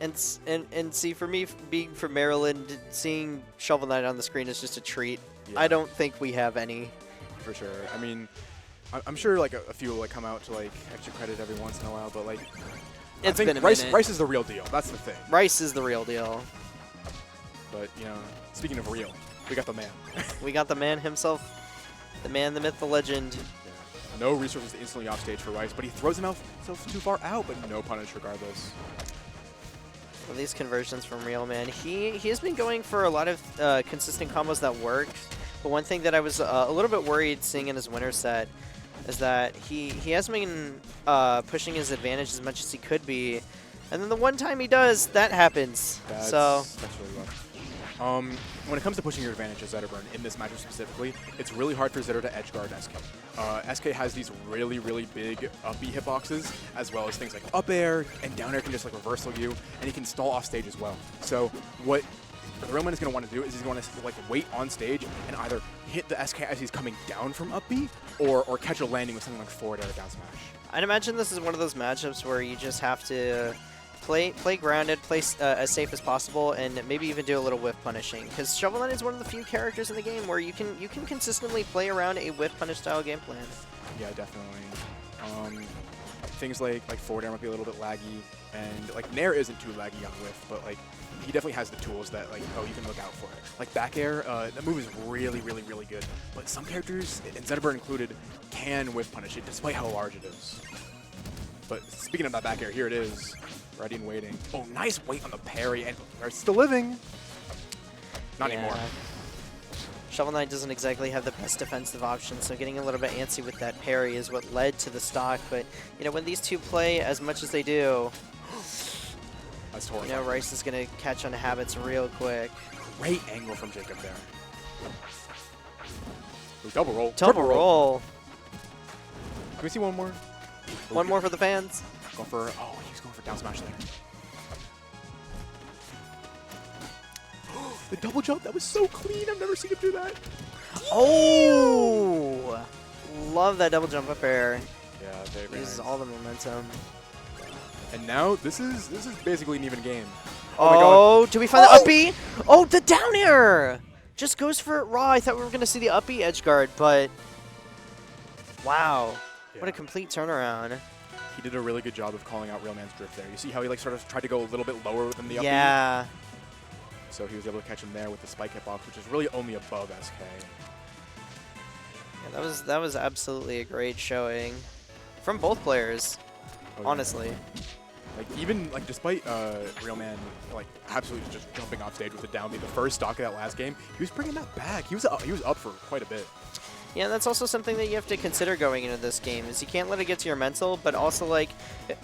And see, for me, being from Maryland, seeing Shovel Knight on the screen is just a treat. Yeah. I don't think we have any. For sure. I mean, I'm sure like a few will like come out to like extra credit every once in a while, but like I It's think been a Rice minute. is the real deal. That's the thing. Rice is the real deal. But you know, speaking of real, we got the man. We got the man himself, the man, the myth, the legend. Yeah. No resources instantly off stage for Rice, but he throws himself too far out, but no punish regardless. Well, these conversions from Real Man, he has been going for a lot of consistent combos that work. But one thing that I was a little bit worried seeing in his winner set is that he hasn't been pushing his advantage as much as he could be. And then the one time he does, that happens. That's really rough. When it comes to pushing your advantage as Zetterburn, in this matchup specifically, it's really hard for Zetter to edgeguard SK. SK has these really, really big up B hitboxes, as well as things like up air, and down air can just like reversal you, and he can stall off stage as well. So what the Real Man is going to want to do is he's going to like wait on stage and either hit the SK as he's coming down from up B, or catch a landing with something like forward air down smash. I'd imagine this is one of those matchups where you just have to play grounded, play as safe as possible, and maybe even do a little whiff punishing. Because Shovel Knight is one of the few characters in the game where you can consistently play around a whiff punish style game plan. Yeah, definitely. Things like forward air might be a little bit laggy, and like Nair isn't too laggy on whiff, but like he definitely has the tools that like you can look out for it. Like back air, that move is really, really, really good. But some characters, and Zetterburn included, can whiff punish it despite how large it is. But speaking of that back air, here it is. Ready and waiting. Oh, nice wait on the parry, and we're still living. Not anymore. Shovel Knight doesn't exactly have the best defensive option, so getting a little bit antsy with that parry is what led to the stock. But, you know, when these two play as much as they do, that's horrible. You know, Rice is going to catch on habits real quick. Great angle from Jacob there. Ooh, double roll. Double roll. Can we see one more? One more for the fans. Going for, oh, he's going for down smash there. The double jump, that was so clean. I've never seen him do that. Oh! Love that double jump up air. Yeah, very, very Uses nice. all the momentum. And now this is basically an even game. Oh, my God. Do we find the up B? Oh, the down air! Just goes for it raw. I thought we were going to see the up B edge guard, but wow. Yeah. What a complete turnaround. He did a really good job of calling out Real Man's drift there. You see how he like sort of tried to go a little bit lower than the up B? Yeah. So he was able to catch him there with the spike hitbox, which is really only above SK. Yeah, that was absolutely a great showing from both players, honestly. Like even like despite Real Man like absolutely just jumping off stage with the down B the first stock of that last game, he was bringing that back. He was up for quite a bit. Yeah, that's also something that you have to consider going into this game, is you can't let it get to your mental, but also, like,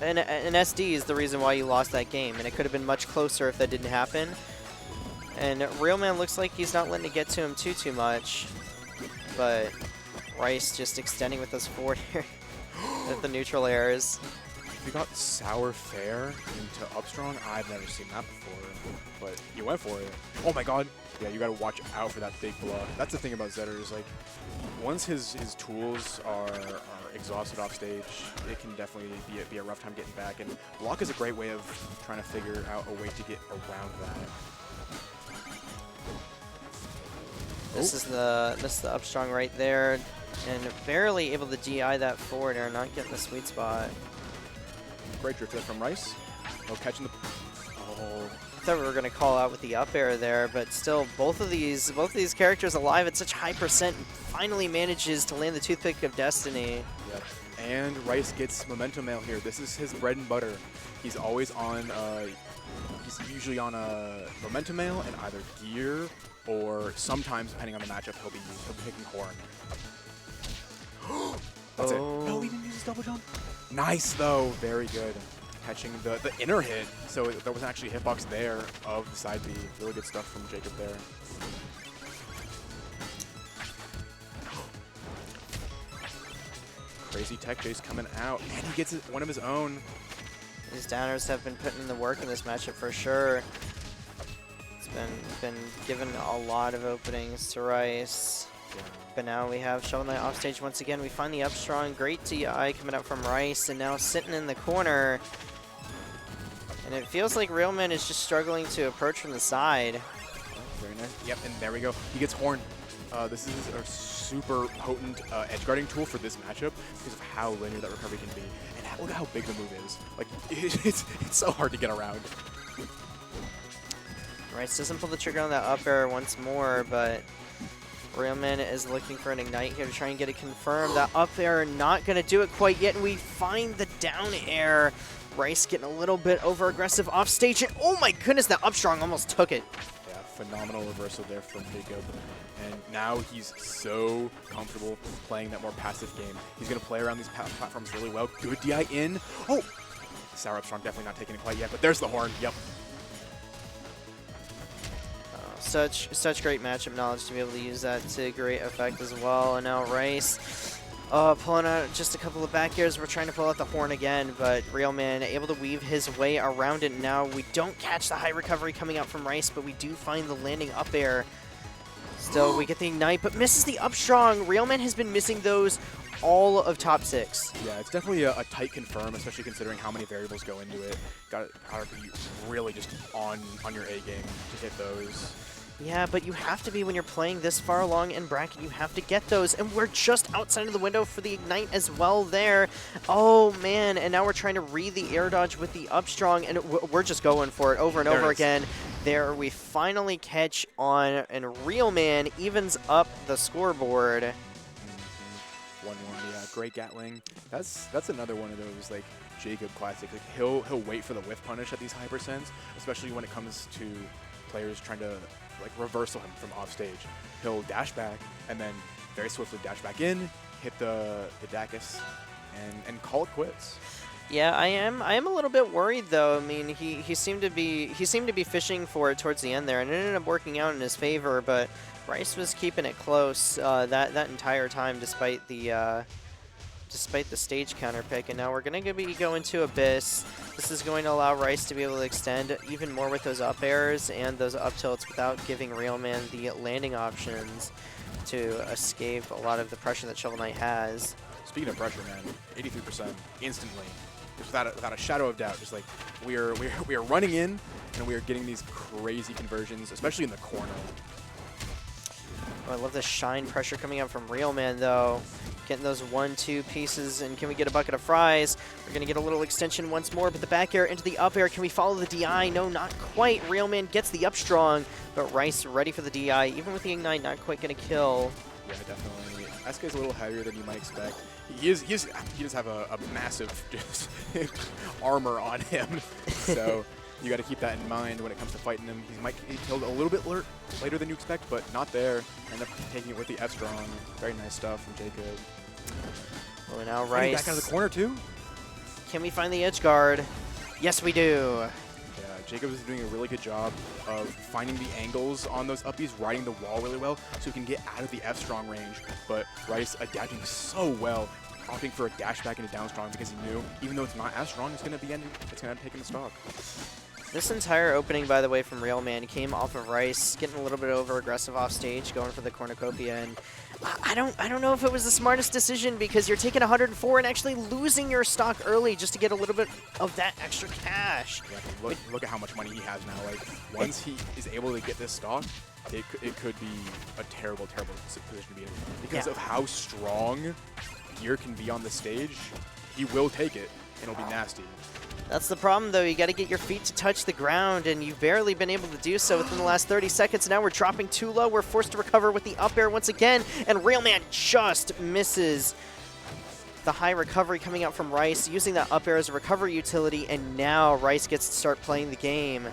an SD is the reason why you lost that game, and it could have been much closer if that didn't happen. And Real Man looks like he's not letting it get to him too much, but Rice just extending with those forward air with the neutral airs. We got Sour Fair into Upstrong. I've never seen that before, but you went for it. Oh my God. Yeah, you got to watch out for that big bluff. That's the thing about Zetter is like, once his tools are exhausted off stage, it can definitely be a rough time getting back. And block is a great way of trying to figure out a way to get around that. This is the Upstrong right there, and barely able to DI that forward air, not getting the sweet spot. Great drift there from Rice. No catching the. Oh. I thought we were going to call out with the up air there, but still, both of these characters alive at such high percent, finally manages to land the Toothpick of Destiny. Yep. And Rice gets momentum mail here. This is his bread and butter. He's always on. He's usually on a momentum mail and either gear, or sometimes, depending on the matchup, he'll be picking Horn. That's it. No, he didn't use his double jump. Nice though, very good. Catching the inner hit, so there was actually a hitbox there of the side B. Really good stuff from Jacob there. Crazy tech chase coming out, and he gets one of his own. These downers have been putting in the work in this matchup for sure. It's been given a lot of openings to Rice. Yeah. But now we have Shovel Knight off stage once again. We find the Upstrong, great DI coming out from Rice, and now sitting in the corner. And it feels like Realman is just struggling to approach from the side. Very nice. Yep, and there we go. He gets Horn. This is a super potent edge guarding tool for this matchup because of how linear that recovery can be. And look at how big the move is. Like, it's so hard to get around. Rice doesn't pull the trigger on that up air once more, but Realman is looking for an ignite here to try and get it confirmed. That up air not going to do it quite yet, and we find the down air. Rice getting a little bit over-aggressive off stage, and oh my goodness, that up strong almost took it. Yeah, phenomenal reversal there from Jacob. And now he's so comfortable playing that more passive game. He's going to play around these platforms really well. Good DI in. Oh! Sour up strong, definitely not taking it quite yet, but there's the horn. Yep. Such great matchup knowledge to be able to use that to great effect as well. And now Rice pulling out just a couple of back airs. We're trying to pull out the horn again, but Realman able to weave his way around it. Now we don't catch the high recovery coming out from Rice, but we do find the landing up air. Still, we get the ignite, but misses the up strong. Realman has been missing those all of top 6. Yeah, it's definitely a tight confirm, especially considering how many variables go into it. Gotta be really just on your A game to hit those. Yeah, but you have to be when you're playing this far along in bracket. You have to get those, and we're just outside of the window for the ignite as well there. Oh, man, and now we're trying to read the air dodge with the up strong, and we're just going for it over and over again. There we finally catch on, and Realman evens up the scoreboard. 1-1, yeah, great Gatling. That's another one of those, like, Jacob classic. Like, he'll wait for the whiff punish at these high percents, especially when it comes to players trying to like reversal him from off stage. He'll dash back and then very swiftly dash back in, hit the Dacus, and call it quits. Yeah, I am a little bit worried though. I mean, he seemed to be fishing for it towards the end there, and it ended up working out in his favor. But Rice was keeping it close that entire time, despite the stage counter pick. And now we're going to be going to Abyss. This is going to allow Rice to be able to extend even more with those up airs and those up tilts without giving Realman the landing options to escape a lot of the pressure that Shovel Knight has. Speaking of pressure, man, 83% instantly, just without a shadow of doubt. Just like we are running in and we are getting these crazy conversions, especially in the corner. Oh, I love the shine pressure coming out from Realman though. Getting those 1-2 pieces, and can we get a bucket of fries? We're going to get a little extension once more, but the back air into the up air. Can we follow the DI? No, not quite. Realman gets the up strong, but Rice ready for the DI. Even with the ignite, not quite going to kill. Yeah, definitely. SK is a little heavier than you might expect. He does have a massive just armor on him, so you got to keep that in mind when it comes to fighting him. He might get killed a little bit later than you expect, but not there. End up taking it with the F strong. Very nice stuff from Jacob. Well, now Rice back out of the corner too. Can we find the edge guard? Yes, we do. Yeah, Jacob is doing a really good job of finding the angles on those uppies, riding the wall really well, so he can get out of the F strong range. But Rice adapting so well, opting for a dash back into down strong because he knew, even though it's not as strong, it's going to end up taking the stock. This entire opening, by the way, from Realman came off of Rice getting a little bit over aggressive off stage, going for the cornucopia, and I don't know if it was the smartest decision because you're taking 104 and actually losing your stock early just to get a little bit of that extra cash. Yeah, look at how much money he has now. Like once he is able to get this stock, it could be a terrible position to be in because of how strong gear can be on the stage. He will take it, and it'll be nasty. That's the problem, though. You got to get your feet to touch the ground, and you've barely been able to do so within the last 30 seconds. Now we're dropping too low. We're forced to recover with the up air once again, and Realman just misses the high recovery coming out from Rice, using that up air as a recovery utility, and now Rice gets to start playing the game.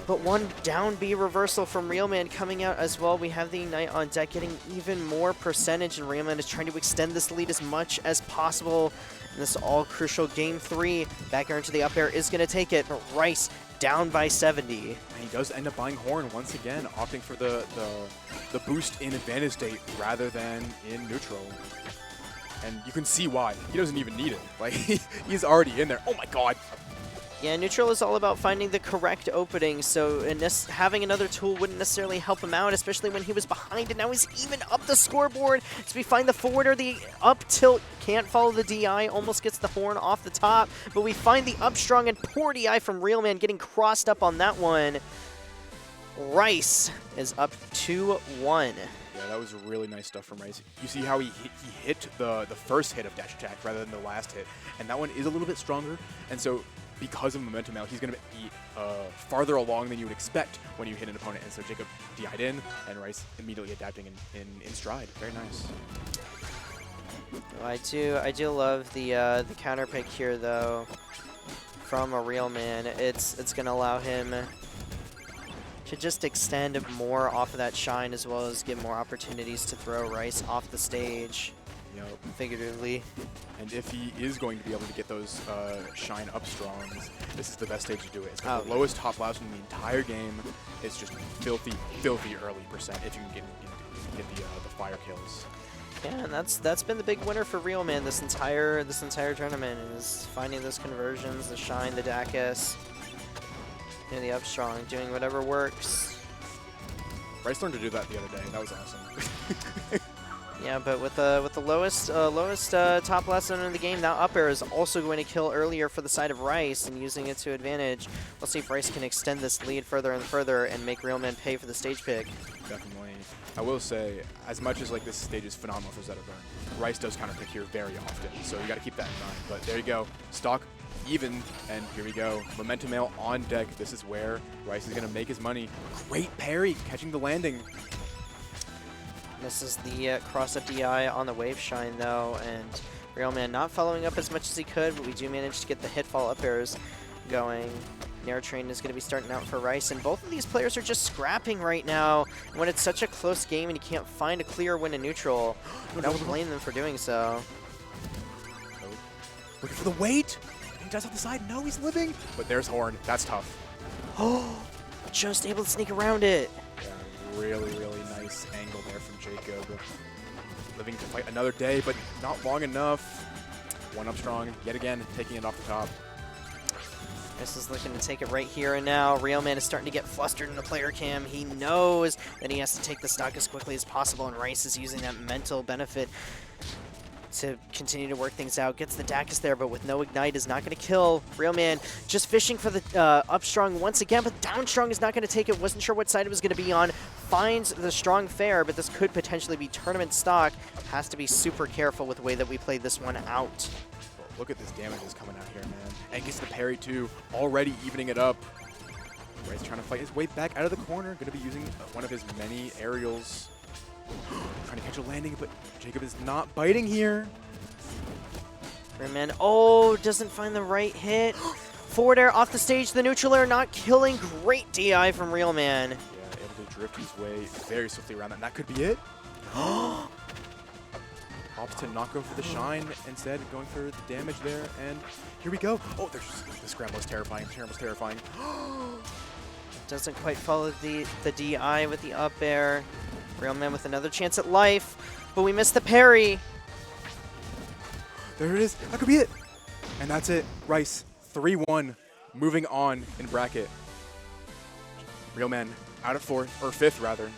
But one down B reversal from Realman coming out as well. We have the Ignite on deck, getting even more percentage, and Realman is trying to extend this lead as much as possible. And this all-crucial Game 3. Back air into the up air is going to take it, but Rice down by 70. And he does end up buying Horn once again, opting for the boost in advantage state rather than in neutral. And you can see why. He doesn't even need it. Like, he's already in there. Oh my god! Yeah, neutral is all about finding the correct opening, so having another tool wouldn't necessarily help him out, especially when he was behind, and now he's even up the scoreboard. So we find the forwarder, the up tilt, can't follow the DI, almost gets the horn off the top, but we find the up strong and poor DI from Realman getting crossed up on that one. Rice is up 2-1. Yeah, that was really nice stuff from Rice. You see how he hit the first hit of dash attack rather than the last hit, and that one is a little bit stronger, and so because of momentum now, he's going to be farther along than you would expect when you hit an opponent. And so Jacob DI'd in, and Rice immediately adapting in stride. Very nice. I do love the counter pick here though from a Realman. It's going to allow him to just extend more off of that shine, as well as give more opportunities to throw Rice off the stage. Yep. Figuratively. And if he is going to be able to get those shine up strongs, this is the best stage to do it. It's got the lowest top blast in the entire game. It's just filthy, filthy early percent if you can get the fire kills. Yeah, and that's been the big winner for Realman this entire tournament, is finding those conversions, the shine, the Dacus, and the up strong, doing whatever works. Rice learned to do that the other day. That was awesome. Yeah, but with the lowest top blast zone in the game, now up air is also going to kill earlier for the side of Rice, and using it to advantage. We'll see if Rice can extend this lead further and further and make Realman pay for the stage pick. Definitely. I will say, as much as like this stage is phenomenal for Zetterburn, Rice does counter pick here very often, so you got to keep that in mind. But there you go, stock even, and here we go. Momentum mail on deck. This is where Rice is going to make his money. Great parry, catching the landing. This is the cross-up DI on the wave shine though, and Realman not following up as much as he could, but we do manage to get the hitfall up airs going. Nair Train is going to be starting out for Rice, and both of these players are just scrapping right now. When it's such a close game and you can't find a clear win in neutral, I don't blame them for doing so. Looking for the weight. He does off the side. No, he's living. But there's Horn. That's tough. Oh, just able to sneak around it. Yeah, really, really nice angle there from Jacob. Living to fight another day, but not long enough. One up strong, yet again, taking it off the top. This is looking to take it right here and now. Realman is starting to get flustered in the player cam. He knows that he has to take the stock as quickly as possible, and Rice is using that mental benefit to continue to work things out. Gets the Dacus there, but with no ignite is not going to kill. Realman just fishing for the up strong once again, but down strong is not going to take it. Wasn't sure what side it was going to be on. Finds the strong fair, but this could potentially be tournament stock. Has to be super careful with the way that we played this one out. Look at this damage that's coming out here, man. And gets the parry too, already evening it up. Rice trying to fight his way back out of the corner. Going to be using one of his many aerials. Trying to catch a landing, but Jacob is not biting here. Realman, oh, doesn't find the right hit. Forward air off the stage, the neutral air not killing. Great DI from Realman. Yeah, able to drift his way very swiftly around that, and that could be it. Opts to not go for the shine, instead going for the damage there, and here we go. Oh, there's the scramble is terrifying. Scramble's terrifying. Doesn't quite follow the DI with the up air. Realman with another chance at life, but we missed the parry. There it is. That could be it. And that's it. Rice, 3-1. Moving on in bracket. Realman out at fourth, or fifth rather.